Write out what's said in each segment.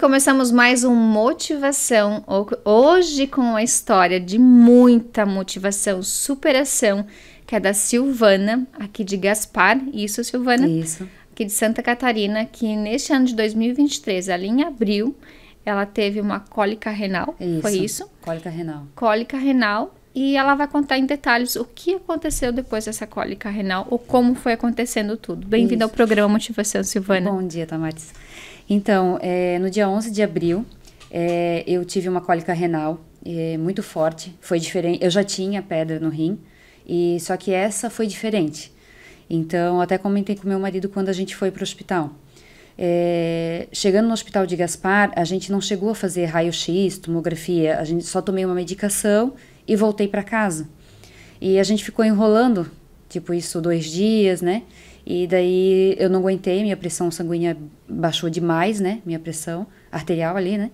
começamos mais um Motivação, hoje com uma história de muita motivação, superação, que é da Silvana, aqui de Gaspar. Isso, Silvana? Isso. Aqui de Santa Catarina, que neste ano de 2023, ali em abril, ela teve uma cólica renal. Isso. Foi isso? Cólica renal. Cólica renal. E ela vai contar em detalhes o que aconteceu depois dessa cólica renal, ou como foi acontecendo tudo. Bem-vinda ao programa Motivação, Silvana. Bom dia, Tamares. Então, no dia 11 de abril, eu tive uma cólica renal muito forte. Foi diferente. Eu já tinha pedra no rim, só que essa foi diferente. Então, até comentei com meu marido quando a gente foi para o hospital. Chegando no hospital de Gaspar, a gente não chegou a fazer raio-x, tomografia. A gente só tomei uma medicação e voltei para casa. E a gente ficou enrolando, tipo isso, 2 dias, né? E daí eu não aguentei, minha pressão sanguínea baixou demais, né? Minha pressão arterial ali, né?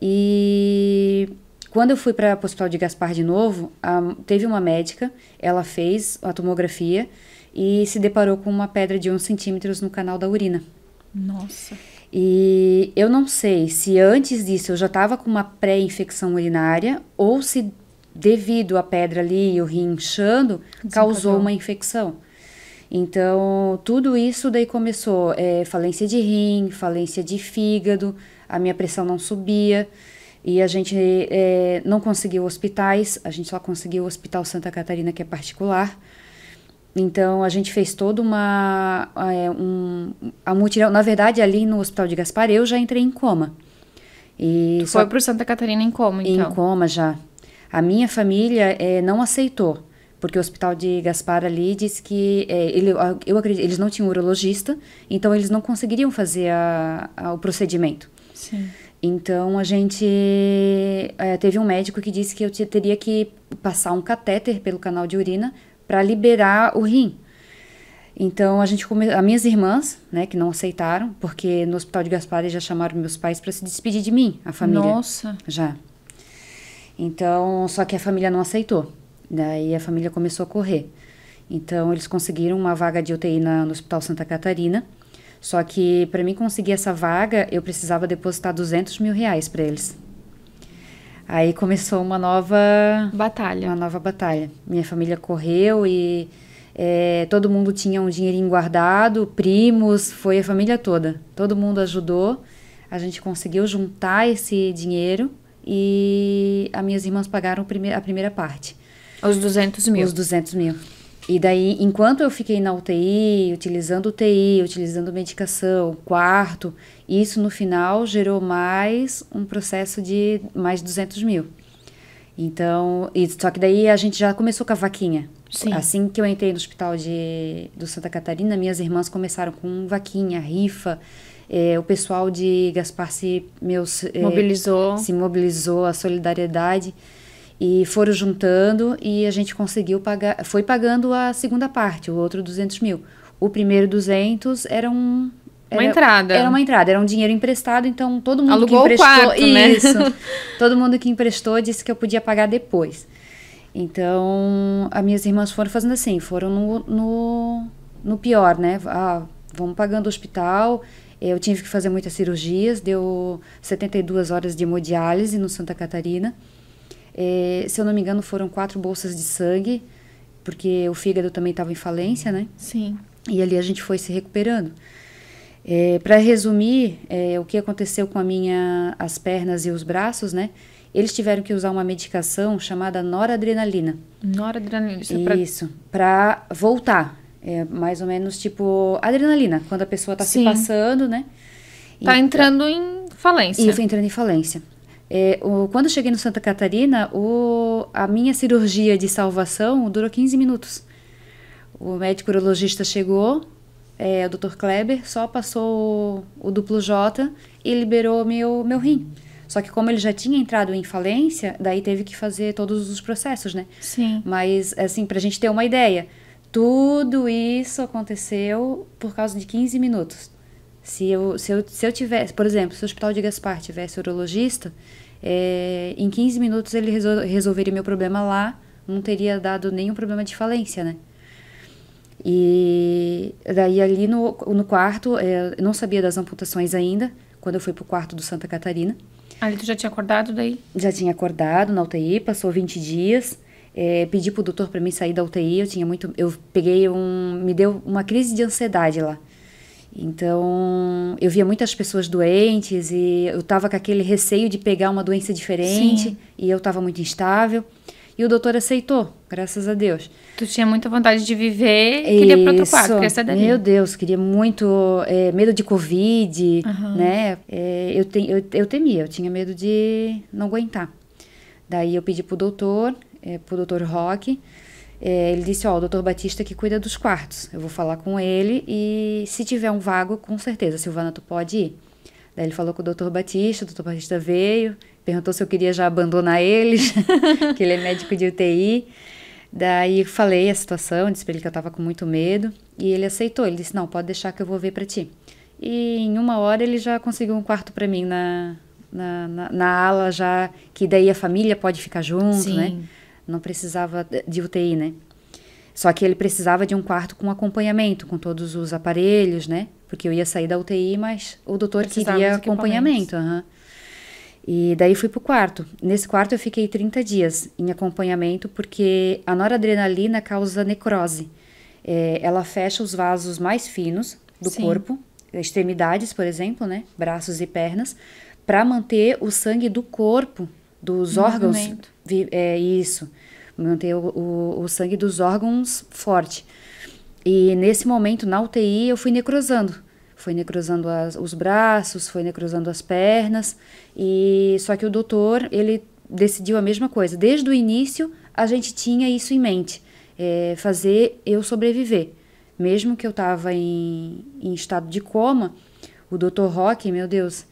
E quando eu fui para o hospital de Gaspar de novo, teve uma médica, ela fez a tomografia e se deparou com uma pedra de 1 centímetro no canal da urina. Nossa. E eu não sei se antes disso eu já estava com uma pré-infecção urinária ou se devido à pedra ali e o rim inchando, causou uma infecção. Então, tudo isso daí começou, falência de rim, falência de fígado, a minha pressão não subia e a gente não conseguiu hospitais, a gente só conseguiu o Hospital Santa Catarina, que é particular. Então, a gente fez toda a mutirão. Na verdade, ali no Hospital de Gaspar, eu já entrei em coma. Tu foi pro Santa Catarina em coma, então? Em coma já. A minha família não aceitou, porque o Hospital de Gaspar ali disse que, eu acredito, eles não tinham urologista, então eles não conseguiriam fazer o procedimento. Sim. Então, a gente teve um médico que disse que eu teria que passar um catéter pelo canal de urina para liberar o rim. Então, as minhas irmãs, né, que não aceitaram, porque no Hospital de Gaspar eles já chamaram meus pais para se despedir de mim, a família. Nossa! Já. Então, só que a família não aceitou. Daí a família começou a correr. Então, eles conseguiram uma vaga de UTI no Hospital Santa Catarina. Só que, para mim conseguir essa vaga, eu precisava depositar R$200 mil para eles. Aí começou uma nova batalha. Minha família correu e todo mundo tinha um dinheirinho guardado, primos, foi a família toda. Todo mundo ajudou. A gente conseguiu juntar esse dinheiro. E as minhas irmãs pagaram a primeira parte. Os 200 mil? Os 200 mil. E daí, enquanto eu fiquei na UTI, utilizando medicação, quarto, isso no final gerou mais um processo de mais 200 mil. Então, só que daí a gente já começou com a vaquinha. Sim. Assim que eu entrei no hospital do Santa Catarina, minhas irmãs começaram com vaquinha, rifa. O pessoal de Gaspar se mobilizou, a solidariedade, e foram juntando e a gente conseguiu pagar, foi pagando a segunda parte, o outro 200 mil. O primeiro 200 era uma entrada. Era uma entrada, era um dinheiro emprestado, então todo mundo alugou que emprestou, o quarto, né? Isso, todo mundo que emprestou disse que eu podia pagar depois. Então, as minhas irmãs foram fazendo assim, foram no pior, né? Vamos pagando o hospital. Eu tive que fazer muitas cirurgias, deu 72 horas de hemodiálise no Santa Catarina. Se eu não me engano, foram 4 bolsas de sangue, porque o fígado também estava em falência, né? Sim. E ali a gente foi se recuperando. Para resumir, o que aconteceu com as pernas e os braços, né? Eles tiveram que usar uma medicação chamada noradrenalina. Noradrenalina, isso para voltar. Mais ou menos tipo adrenalina, quando a pessoa está se passando, né? Tá entrando em falência. Isso, entrando em falência. Quando eu cheguei no Santa Catarina, a minha cirurgia de salvação durou 15 minutos. O médico urologista chegou, o Dr. Kleber, só passou o duplo J e liberou meu rim. Só que como ele já tinha entrado em falência, daí teve que fazer todos os processos, né? Sim. Mas, assim, pra gente ter uma ideia, tudo isso aconteceu por causa de 15 minutos. Se eu tivesse, por exemplo, se o Hospital de Gaspar tivesse urologista, em 15 minutos ele resolveria meu problema lá, não teria dado nenhum problema de falência, né? E daí ali no quarto, eu não sabia das amputações ainda. quando eu fui pro quarto do Santa Catarina. Ali tu já tinha acordado daí? Já tinha acordado na UTI, passou 20 dias. Pedi pro doutor para mim sair da UTI, me deu uma crise de ansiedade lá. Então, eu via muitas pessoas doentes e eu tava com aquele receio de pegar uma doença diferente. Sim. E eu tava muito instável. E o doutor aceitou, graças a Deus. Tu tinha muita vontade de viver e queria ir para outro quarto, queria sair dali. Meu Deus, queria muito, medo de Covid, né? Eu temia, eu tinha medo de não aguentar. Daí eu pedi pro doutor Roque, ele disse, o doutor Batista que cuida dos quartos, eu vou falar com ele e se tiver um vago, com certeza, Silvana, tu pode ir. Daí ele falou com o doutor Batista veio, perguntou se eu queria já abandonar eles, que ele é médico de UTI. Daí falei a situação, disse pra ele que eu tava com muito medo, e ele aceitou, ele disse, não, pode deixar que eu vou ver pra ti. E em 1 hora ele já conseguiu um quarto pra mim na ala, já que daí a família pode ficar junto, sim, né? Não precisava de UTI, né? Só que ele precisava de um quarto com acompanhamento, com todos os aparelhos, né? Porque eu ia sair da UTI, mas o doutor queria acompanhamento. E daí fui pro quarto. Nesse quarto eu fiquei 30 dias em acompanhamento, porque a noradrenalina causa necrose. Ela fecha os vasos mais finos do Sim. corpo, extremidades, por exemplo, né? Braços e pernas, para manter o sangue do corpo, dos órgãos. Isso. Manter o sangue dos órgãos forte. E nesse momento, na UTI, eu fui necrosando. Foi necrosando os braços, foi necrosando as pernas. Só que o doutor, ele decidiu a mesma coisa. Desde o início, a gente tinha isso em mente. Fazer eu sobreviver. Mesmo que eu estava em estado de coma, o doutor Roque, meu Deus,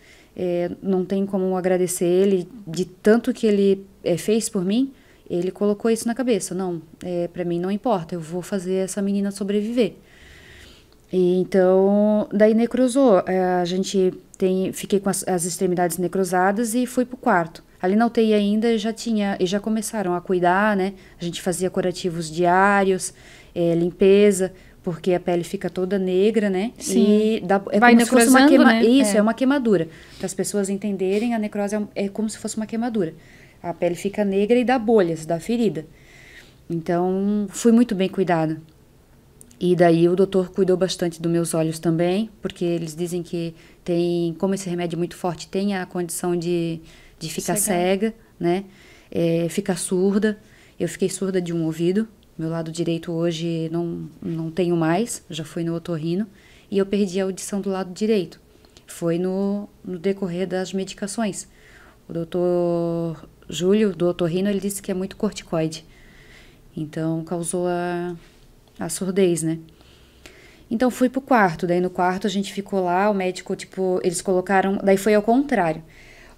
não tem como agradecer ele de tanto que ele fez por mim. Ele colocou isso na cabeça. Não, para mim não importa, eu vou fazer essa menina sobreviver. Então, daí necrosou. Fiquei com as extremidades necrosadas e fui pro quarto. Ali na UTI ainda já começaram a cuidar, né? A gente fazia curativos diários, limpeza, porque a pele fica toda negra, né? Sim. E vai como se fosse uma né? Isso, é uma queimadura. Para as pessoas entenderem, a necrose é como se fosse uma queimadura. A pele fica negra e dá bolhas, dá ferida. Então, fui muito bem cuidada. E daí o doutor cuidou bastante dos meus olhos também, porque eles dizem que como esse remédio é muito forte, tem a condição de ficar cega, né? Ficar surda. Eu fiquei surda de um ouvido. Meu lado direito hoje não tenho mais, já fui no otorrino. E eu perdi a audição do lado direito. Foi no decorrer das medicações. O doutor Júlio, do otorrino, ele disse que é muito corticoide. Então, causou a surdez, né? Então, fui pro quarto. Daí, no quarto, a gente ficou lá, o médico, eles colocaram... Daí, foi ao contrário.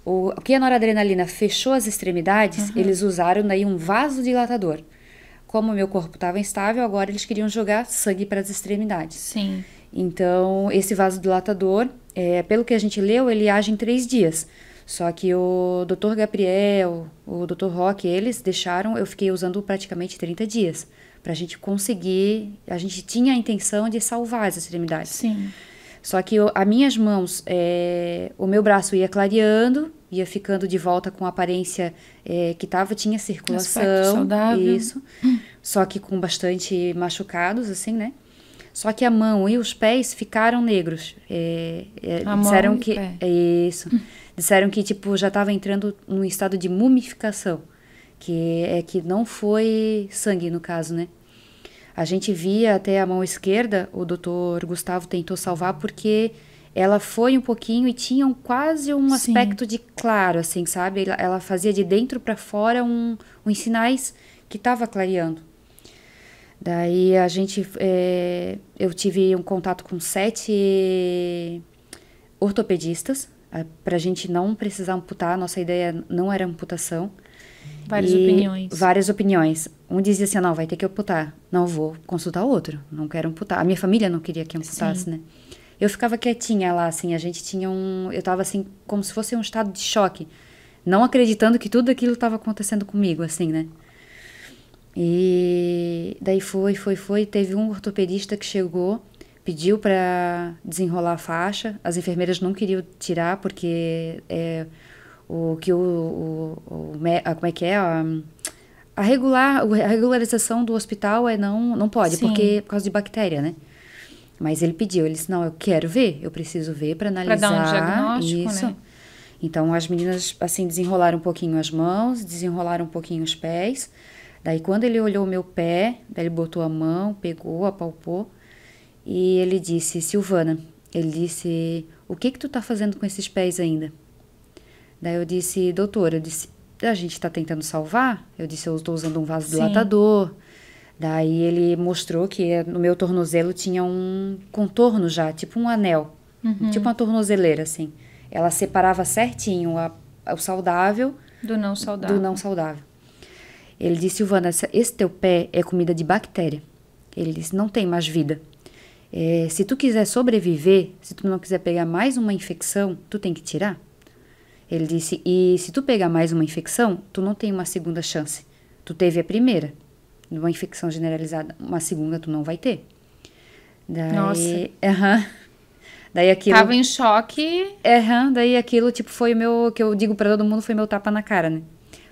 O que a noradrenalina fechou as extremidades, eles usaram daí um vasodilatador. Como o meu corpo estava instável, agora eles queriam jogar sangue para as extremidades. Sim. Então, esse vasodilatador, pelo que a gente leu, ele age em 3 dias. Só que o Dr. Gabriel, o Dr. Roque, eles deixaram, eu fiquei usando praticamente 30 dias. Pra gente conseguir, a gente tinha a intenção de salvar as extremidades. Sim. Só que as minhas mãos, o meu braço ia clareando, ia ficando de volta com a aparência que tinha circulação. Aspecto saudável. Isso. Só que com bastante machucados, assim, né? Só que a mão e os pés ficaram negros. Disseram que isso. Disseram que já estava entrando num estado de mumificação, que não foi sangue no caso, né? A gente via até a mão esquerda, o doutor Gustavo tentou salvar porque ela foi um pouquinho e tinha quase um aspecto de claro, assim, sabe? Ela fazia de dentro para fora uns sinais que estava clareando. Daí eu tive um contato com 7 ortopedistas, para a gente não precisar amputar. Nossa ideia não era amputação. Várias opiniões. Um dizia assim, não, vai ter que amputar. Não, vou consultar outro, não quero amputar. A minha família não queria que amputasse, né? Eu ficava quietinha lá, assim, a gente tinha eu tava assim, como se fosse um estado de choque. Não acreditando que tudo aquilo estava acontecendo comigo, assim, né? E daí foi. Teve um ortopedista que chegou, pediu para desenrolar a faixa. As enfermeiras não queriam tirar porque como é que é? A regularização do hospital não pode, Sim. porque por causa de bactéria, né? Mas ele pediu, ele disse, não, eu quero ver, eu preciso ver para analisar. Para dar um diagnóstico, isso. né? Então, as meninas, assim, desenrolaram um pouquinho as mãos, desenrolaram um pouquinho os pés. Daí, quando ele olhou o meu pé, daí ele botou a mão, pegou, apalpou. E ele disse, Silvana, ele disse, o que tu tá fazendo com esses pés ainda? Daí eu disse, doutora, a gente tá tentando salvar? Eu disse, eu estou usando um vasodilatador. Daí ele mostrou que no meu tornozelo tinha um contorno já, tipo um anel. Tipo uma tornozeleira, assim. Ela separava certinho o saudável do não saudável. Ele disse, Silvana, esse teu pé é comida de bactéria. Ele disse, não tem mais vida. Se tu quiser sobreviver, se tu não quiser pegar mais uma infecção, tu tem que tirar. Ele disse, e se tu pegar mais uma infecção, tu não tem uma segunda chance. Tu teve a primeira, uma infecção generalizada. Uma segunda tu não vai ter. Daí, nossa. Daí aquilo... Tava em choque. Daí aquilo, tipo, foi o meu... Que eu digo pra todo mundo, foi meu tapa na cara, né?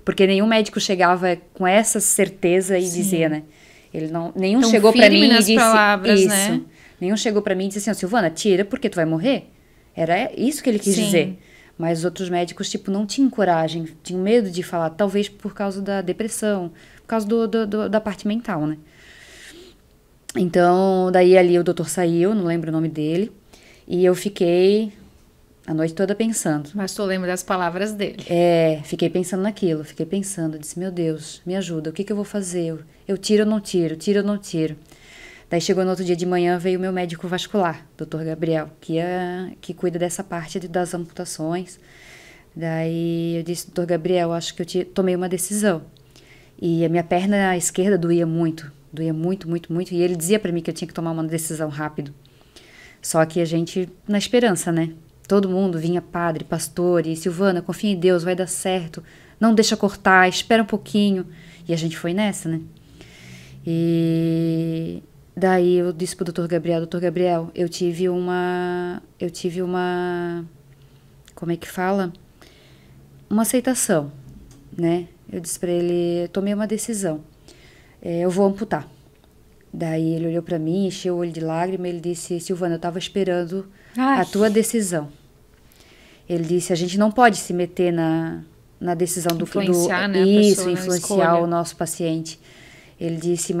Porque nenhum médico chegava com essa certeza e dizia, né? Ele não... Nenhum Tão chegou pra mim e nas disse... palavras, isso. Né? Nenhum chegou pra mim e disse assim, Silvana, tira porque tu vai morrer. Era isso que ele quis dizer. Mas os outros médicos, tipo, não tinham coragem, tinham medo de falar, talvez por causa da depressão, por causa da parte mental, né? Então, daí ali o doutor saiu, não lembro o nome dele, e eu fiquei a noite toda pensando. Mas tu lembra das palavras dele. Fiquei pensando naquilo, disse, meu Deus, me ajuda, o que eu vou fazer? Eu tiro ou não tiro, tiro ou não tiro? Daí chegou no outro dia de manhã, veio o meu médico vascular, Dr. Gabriel, que cuida dessa parte das amputações. Daí eu disse, Dr. Gabriel, acho que eu tomei uma decisão. E a minha perna esquerda doía muito, muito. E ele dizia pra mim que eu tinha que tomar uma decisão rápido. Só que a gente, na esperança, né? Todo mundo vinha, padre, pastor, e Silvana, confia em Deus, vai dar certo. Não deixa cortar, espera um pouquinho. E a gente foi nessa, né? E... Daí eu disse pro Dr. Gabriel, eu tive uma, como é que fala? Uma aceitação, né? Eu disse pra ele, tomei uma decisão, eu vou amputar. Daí ele olhou pra mim, encheu o olho de lágrima, ele disse, Silvana, eu tava esperando a tua decisão. Ele disse, a gente não pode se meter na decisão influenciar, né, isso, influenciar o nosso paciente. Ele disse,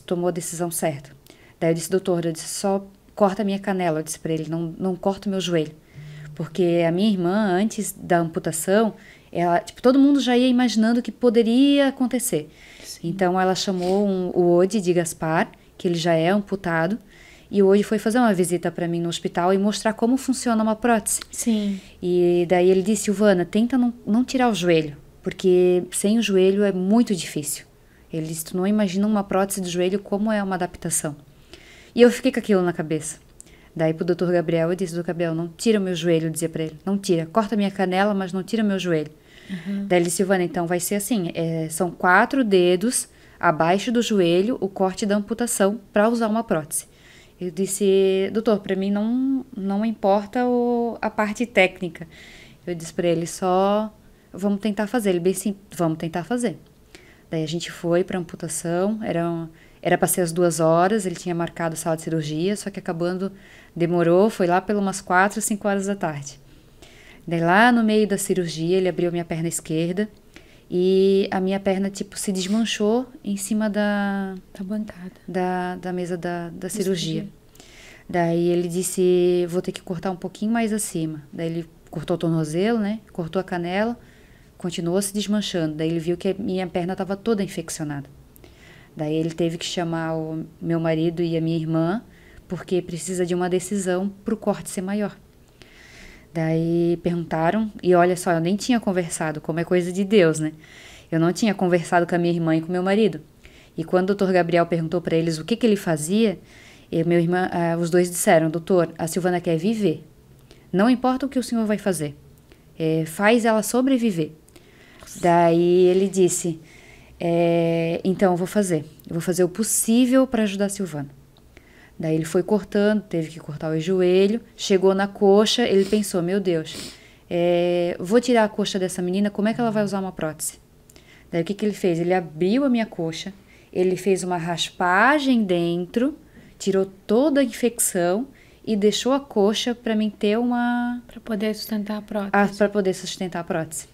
tomou a decisão certa. Daí eu disse, doutor, só corta a minha canela. Eu disse pra ele, não corta o meu joelho. Porque a minha irmã, antes da amputação, ela, tipo, todo mundo já ia imaginando que poderia acontecer. Sim. Então ela chamou o Odi de Gaspar, que ele já é amputado, e o Odi foi fazer uma visita para mim no hospital e mostrar como funciona uma prótese. Sim. E daí ele disse, Silvana, tenta não tirar o joelho, porque sem o joelho é muito difícil. Ele disse, tu não imagina uma prótese do joelho como é uma adaptação. E eu fiquei com aquilo na cabeça. Daí pro Dr. Gabriel, eu disse, Dr. Gabriel, não tira o meu joelho, eu dizia pra ele. Não tira, corta minha canela, mas não tira meu joelho. Daí ele disse, Silvana, então vai ser assim, são 4 dedos abaixo do joelho, o corte da amputação, para usar uma prótese. Eu disse, doutor, pra mim não importa a parte técnica. Eu disse pra ele, só vamos tentar fazer. Ele bem assim, vamos tentar fazer. Daí a gente foi para amputação, era para ser às 2 horas, ele tinha marcado sala de cirurgia, só que demorou, foi lá pelas umas 4, 5 horas da tarde. Daí lá no meio da cirurgia, ele abriu minha perna esquerda e a minha perna, tipo, se desmanchou em cima da bancada, da mesa da cirurgia. Daí ele disse, vou ter que cortar um pouquinho mais acima. Daí ele cortou o tornozelo, né, cortou a canela, continuou se desmanchando. Daí ele viu que a minha perna estava toda infeccionada. Daí ele teve que chamar o meu marido e a minha irmã, porque precisa de uma decisão para o corte ser maior. Daí perguntaram, e olha só, eu nem tinha conversado, como é coisa de Deus, né? Eu não tinha conversado com a minha irmã e com o meu marido. E quando o Dr. Gabriel perguntou para eles o que ele fazia, os dois disseram, doutor, a Silvana quer viver. Não importa o que o senhor vai fazer, faz ela sobreviver. Daí ele disse, então eu vou fazer o possível para ajudar a Silvana. Daí ele foi cortando, teve que cortar o joelho, chegou na coxa, ele pensou, meu Deus, vou tirar a coxa dessa menina, como é que ela vai usar uma prótese? Daí o que que ele fez? Ele abriu a minha coxa, ele fez uma raspagem dentro, tirou toda a infecção e deixou a coxa para mim ter uma... Para poder sustentar a prótese. Para poder sustentar a prótese.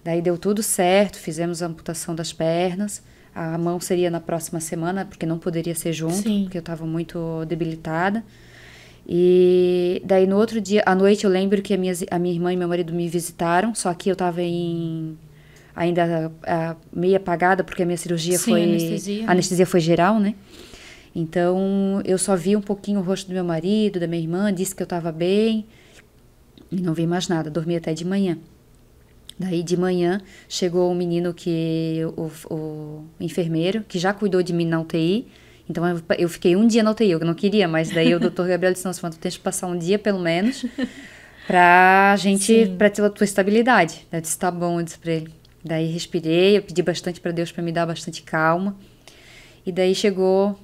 Daí deu tudo certo, fizemos a amputação das pernas. A mão seria na próxima semana, porque não poderia ser junto, Sim. porque eu estava muito debilitada. E daí no outro dia, à noite, eu lembro que a minha irmã e meu marido me visitaram, só que eu estava ainda meio apagada, porque a minha cirurgia Sim, foi... anestesia, A anestesia foi geral, né? Então, eu só vi um pouquinho o rosto do meu marido, da minha irmã, disse que eu estava bem, e não vi mais nada, dormi até de manhã. Daí, de manhã, chegou um menino o enfermeiro, que já cuidou de mim na UTI. Então, eu fiquei um dia na UTI, eu não queria, mas daí o doutor Gabriel disse, não, Samanta, tu tens que passar um dia, pelo menos, pra ter a tua estabilidade. Daí eu disse, tá bom, eu disse pra ele. Daí, respirei, eu pedi bastante pra Deus pra me dar bastante calma. E daí, chegou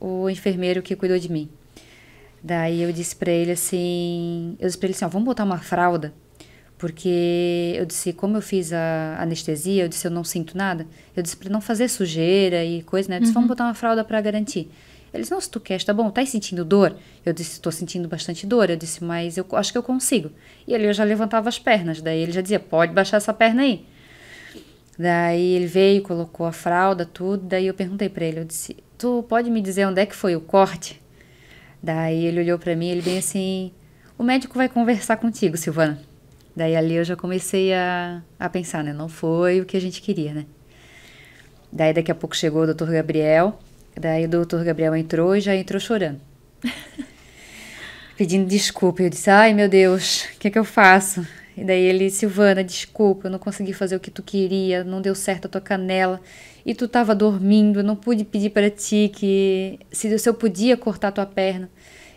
o enfermeiro que cuidou de mim. Daí, eu disse pra ele assim, ó, vamos botar uma fralda? Porque eu disse, como eu fiz a anestesia, eu disse, eu não sinto nada. Eu disse pra não fazer sujeira e coisa, né? Eu disse, vamos botar uma fralda pra garantir. Ele disse, não, se tu quer, tá bom, tá sentindo dor? Eu disse, tô sentindo bastante dor. Eu disse, mas eu acho que eu consigo. E ali eu já levantava as pernas. Daí ele já dizia, pode baixar essa perna aí. Daí ele veio, colocou a fralda, tudo. Daí eu perguntei pra ele, eu disse, tu pode me dizer onde é que foi o corte? Daí ele olhou pra mim, ele bem assim, o médico vai conversar contigo, Silvana. Daí ali eu já comecei a pensar, né? Não foi o que a gente queria, né? Daí daqui a pouco chegou o doutor Gabriel. Daí o doutor Gabriel entrou e já entrou chorando. Pedindo desculpa. Eu disse, ai meu Deus, o que eu faço? E daí ele, Silvana, desculpa, eu não consegui fazer o que tu queria, não deu certo a tua canela. E tu tava dormindo, eu não pude pedir para ti que se eu podia cortar tua perna.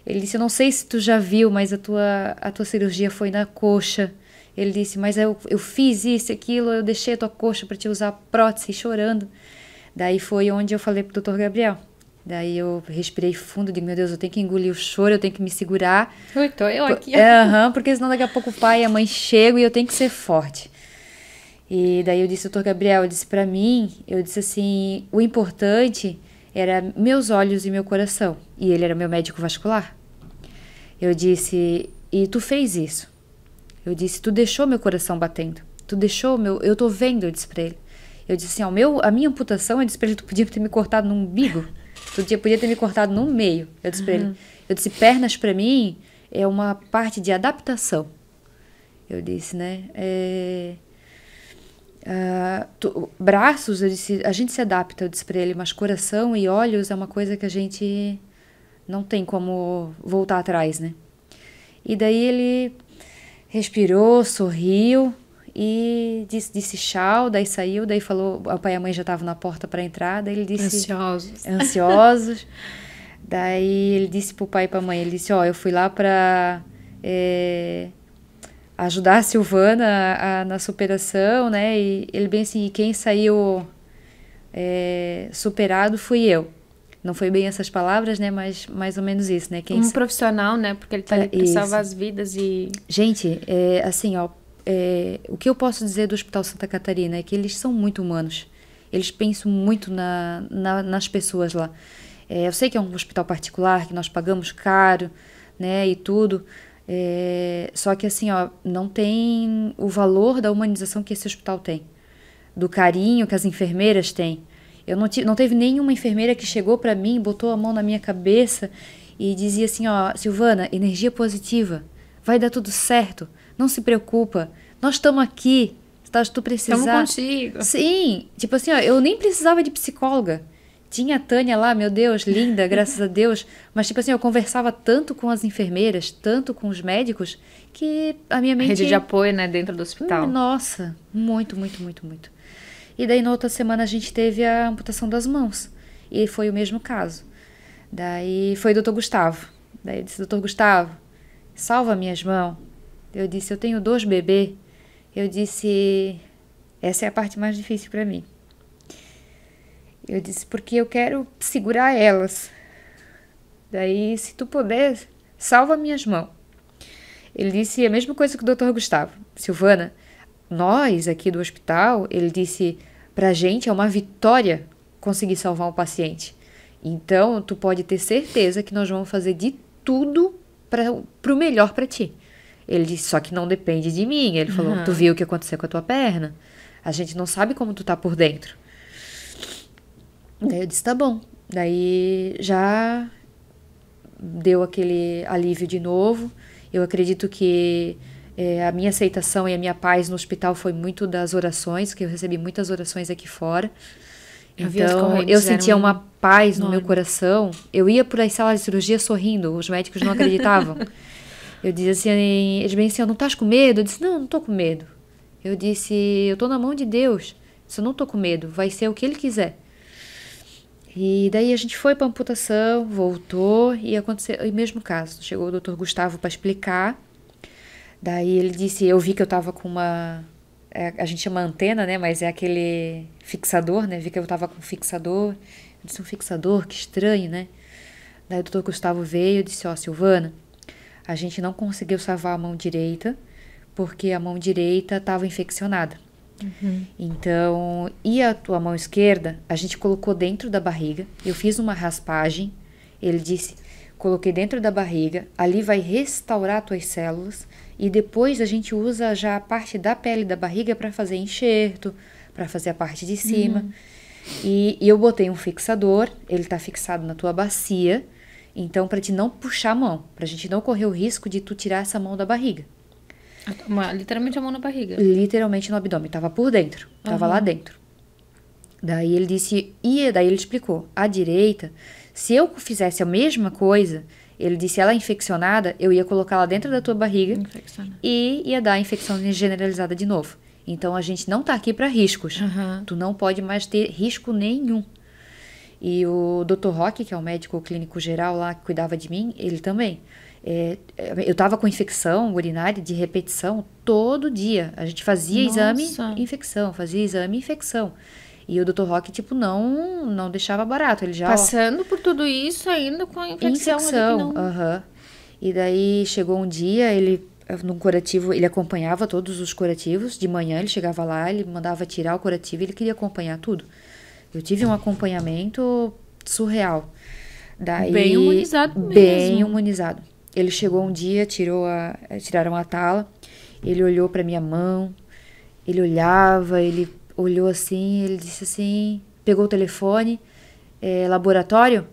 Ele disse, eu não sei se tu já viu, mas a tua cirurgia foi na coxa. Ele disse, mas eu fiz isso, aquilo, eu deixei a tua coxa para te usar prótese, chorando. Daí foi onde eu falei pro doutor Gabriel. Daí eu respirei fundo, digo, meu Deus, eu tenho que engolir o choro, eu tenho que me segurar. Ui, tô eu aqui. Porque senão daqui a pouco o pai e a mãe chegam e eu tenho que ser forte. E daí eu disse, doutor Gabriel, eu disse pra mim, eu disse assim, o importante era meus olhos e meu coração. E ele era meu médico vascular. Eu disse, e tu fez isso. Eu disse, tu deixou meu coração batendo. Tu deixou eu tô vendo, eu disse pra ele. Eu disse assim, a minha amputação, eu disse pra ele, tu podia ter me cortado no umbigo. Tu podia ter me cortado no meio. Eu disse pra ele. Eu disse, pernas pra mim é uma parte de adaptação. Eu disse, né? Braços, eu disse, a gente se adapta, eu disse pra ele, mas coração e olhos é uma coisa que a gente não tem como voltar atrás, né? E daí ele respirou, sorriu e disse tchau, daí saiu, daí falou, o pai e a mãe já estavam na porta para entrar, daí ele disse... Ansiosos. Daí ele disse pro pai e pra mãe, ele disse, eu fui lá para ajudar a Silvana na superação, né? E ele bem assim, quem saiu superado fui eu. Não foi bem essas palavras, né? Mas mais ou menos isso, né? Profissional, né? Porque ele tá ali pra salvar as vidas e... Gente, assim, o que eu posso dizer do Hospital Santa Catarina é que eles são muito humanos. Eles pensam muito nas pessoas lá. Eu sei que é um hospital particular, que nós pagamos caro, né? E tudo. Só que, assim, não tem o valor da humanização que esse hospital tem. Do carinho que as enfermeiras têm. Não teve nenhuma enfermeira que chegou para mim, botou a mão na minha cabeça e dizia assim, Silvana, energia positiva, vai dar tudo certo, não se preocupa, nós estamos aqui, se tu precisar. Estamos contigo. Sim, tipo assim, eu nem precisava de psicóloga. Tinha a Tânia lá, meu Deus, linda, graças a Deus, mas tipo assim, eu conversava tanto com as enfermeiras, tanto com os médicos, que a minha mente... Rede de apoio, né, dentro do hospital. Nossa, muito, muito, muito, muito. E daí, na outra semana, a gente teve a amputação das mãos. E foi o mesmo caso. Daí, foi o doutor Gustavo. Daí, eu disse, doutor Gustavo, salva minhas mãos. Eu disse, eu tenho 2 bebês. Eu disse, essa é a parte mais difícil para mim. Eu disse, porque eu quero segurar elas. Daí, se tu puder, salva minhas mãos. Ele disse a mesma coisa que o doutor Gustavo. Silvana, nós aqui do hospital, ele disse, pra gente é uma vitória conseguir salvar um paciente. Então, tu pode ter certeza que nós vamos fazer de tudo pro melhor pra ti. Ele disse, só que não depende de mim. Ele falou, tu viu o que aconteceu com a tua perna? A gente não sabe como tu tá por dentro. Daí eu disse, tá bom. Daí já deu aquele alívio de novo. Eu acredito que a minha aceitação e a minha paz no hospital foi muito das orações, que eu recebi muitas orações aqui fora. Então, eu sentia uma paz no meu coração. Eu ia por as salas de cirurgia sorrindo, os médicos não acreditavam. Eu dizia assim, eles bem assim, não estás com medo? Eu disse, não tô com medo. Eu disse, eu tô na mão de Deus. Eu não tô com medo, vai ser o que Ele quiser. E daí a gente foi para amputação, voltou e aconteceu o mesmo caso. Chegou o doutor Gustavo para explicar. Daí ele disse, eu vi que eu tava com uma... a gente chama antena, né? Mas é aquele fixador, né? Vi que eu tava com um fixador. Eu disse, um fixador? Que estranho, né? Daí o doutor Gustavo veio e disse, Silvana, a gente não conseguiu salvar a mão direita porque a mão direita estava infeccionada. Então, e a tua mão esquerda, a gente colocou dentro da barriga. Eu fiz uma raspagem. Ele disse, coloquei dentro da barriga. Ali vai restaurar tuas células. E depois a gente usa já a parte da pele da barriga para fazer enxerto, para fazer a parte de cima. E eu botei um fixador. Ele está fixado na tua bacia. Então, para te não puxar a mão, pra gente não correr o risco de tu tirar essa mão da barriga. Literalmente a mão na barriga? Literalmente no abdômen, tava por dentro, tava lá dentro. Daí ele disse, daí ele explicou, a direita, se eu fizesse a mesma coisa, ele disse, ela é infeccionada, eu ia colocar ela dentro da tua barriga e ia dar a infecção generalizada de novo. Então, a gente não tá aqui para riscos. Tu não pode mais ter risco nenhum. E o Dr. Roque, que é o médico clínico geral lá que cuidava de mim, ele também. Eu tava com infecção urinária de repetição todo dia. A gente fazia exame, infecção, fazia exame, infecção. E o Dr. Roque, tipo, não deixava barato. Ele já... Passando por tudo isso ainda com a infecção. E daí chegou um dia, ele, num curativo, ele acompanhava todos os curativos. De manhã ele chegava lá, ele mandava tirar o curativo e ele queria acompanhar tudo. Eu tive um acompanhamento surreal. Daí, bem imunizado mesmo. Bem imunizado. Ele chegou um dia, tiraram a tala, ele olhou para minha mão, ele olhou assim, ele disse assim, pegou o telefone, laboratório,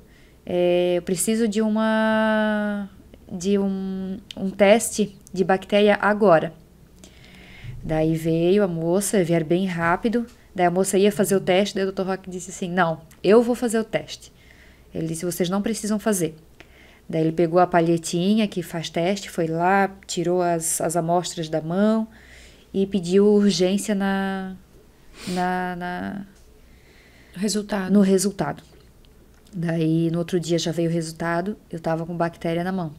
eu preciso de um teste de bactéria agora. Daí veio a moça, vieram bem rápido. Daí a moça ia fazer o teste, daí o Dr. Roque disse assim, não, eu vou fazer o teste. Ele disse, vocês não precisam fazer. Daí ele pegou a palhetinha que faz teste, foi lá, tirou as amostras da mão e pediu urgência no resultado. Daí no outro dia já veio o resultado, eu tava com bactéria na mão.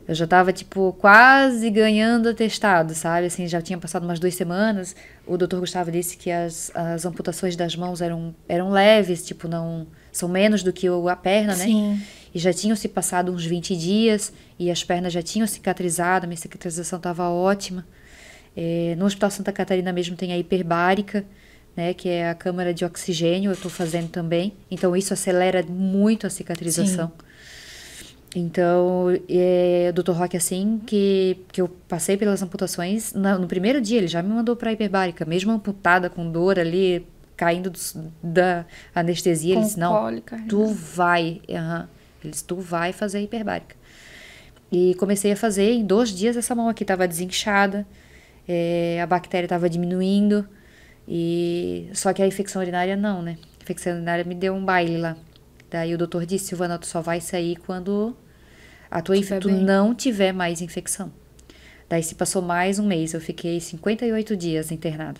Eu já tava, tipo, quase ganhando atestado, sabe? Assim, já tinha passado umas 2 semanas. O doutor Gustavo disse que as amputações das mãos eram leves, tipo, não... São menos do que a perna, né? Sim. E já tinham se passado uns 20 dias e as pernas já tinham cicatrizado, minha cicatrização estava ótima. No Hospital Santa Catarina mesmo tem a hiperbárica, né? Que é a câmara de oxigênio, eu estou fazendo também. Então, isso acelera muito a cicatrização. Sim. Então, o Dr. Roque, assim, que eu passei pelas amputações, no primeiro dia ele já me mandou para a hiperbárica, mesmo amputada, com dor ali, caindo da anestesia, ele disse, não, tu vai, ele disse, tu vai fazer a hiperbárica. E comecei a fazer, em 2 dias essa mão aqui estava desinchada, a bactéria estava diminuindo, só que a infecção urinária não, né? A infecção urinária me deu um baile lá. Daí o doutor disse, Silvana, tu só vai sair quando tu não tiver mais infecção. Daí se passou mais um mês, eu fiquei 58 dias internada,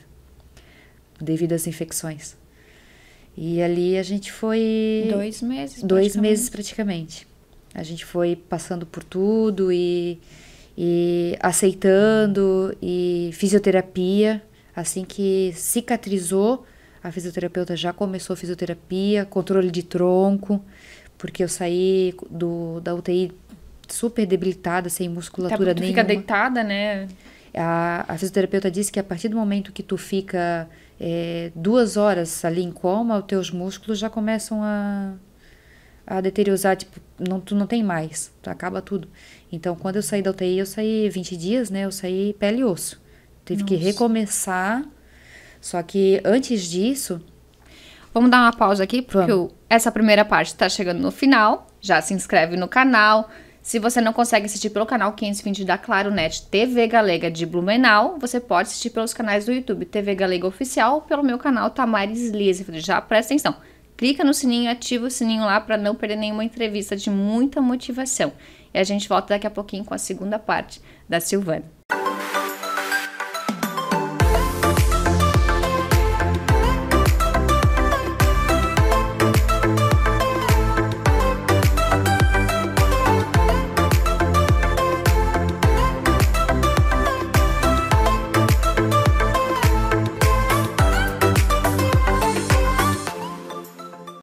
devido às infecções. E ali a gente foi... 2 meses. 2 meses praticamente. A gente foi passando por tudo e aceitando, e fisioterapia. Assim que cicatrizou, a fisioterapeuta já começou a fisioterapia, controle de tronco, porque eu saí da UTI super debilitada, sem musculatura Tu nenhuma. fica deitada, né? A fisioterapeuta disse que a partir do momento que tu fica 2 horas ali em coma, os teus músculos já começam a deteriorar, tipo, tu não tem mais, acaba tudo. Então, quando eu saí da UTI, eu saí 20 dias, né? Eu saí pele e osso. Tive que recomeçar, só que antes disso... Vamos dar uma pausa aqui, porque essa primeira parte está chegando no final. Já se inscreve no canal. Se você não consegue assistir pelo canal 520 da Claronet TV Galega de Blumenau, você pode assistir pelos canais do YouTube TV Galega Oficial, pelo meu canal Tamares Lise. Já presta atenção. Clica no sininho, ativa o sininho lá para não perder nenhuma entrevista de muita motivação. E a gente volta daqui a pouquinho com a segunda parte da Silvana.